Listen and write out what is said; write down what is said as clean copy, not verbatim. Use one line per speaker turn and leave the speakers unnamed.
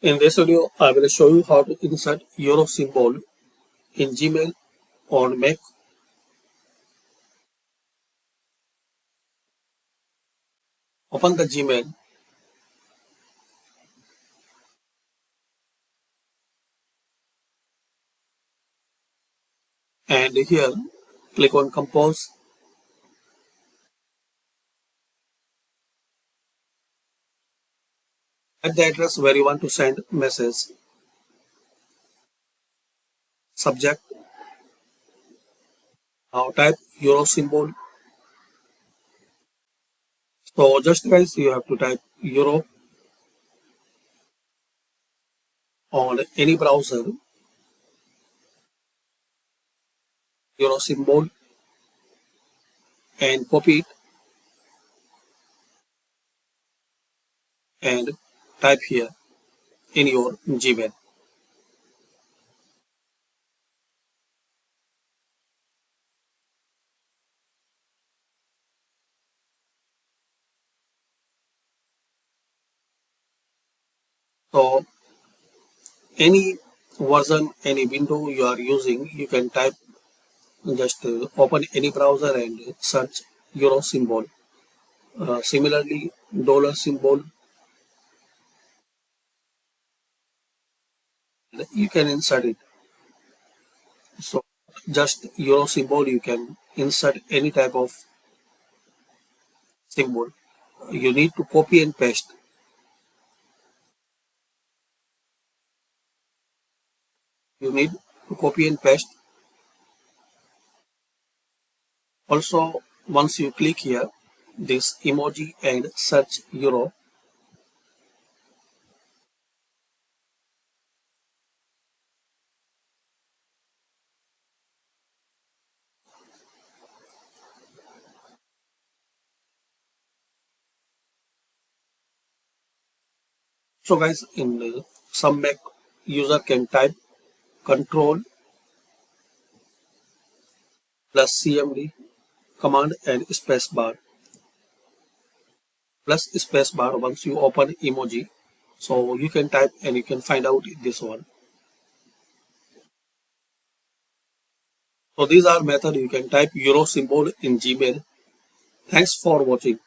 In this video, I will show you how to insert euro symbol in Gmail on Mac. Open the Gmail and here click on Compose. Add the address where you want to send message. Subject. Now type euro symbol. So just guys, you have to type euro on any browser, euro symbol, and copy it and type here in your Gmail. So any version, any window you are using, you can type, just open any browser and search euro symbol. Similarly, dollar symbol, you can insert it. So just euro symbol, you can insert any type of symbol. You need to copy and paste. You need to copy and paste. Also, once you click here, this emoji and search euro, so guys, in some Mac user can type control plus cmd command and space bar plus space bar once you open emoji. So you can type and you can find out this one. So these are methods you can type euro symbol in Gmail. Thanks for watching.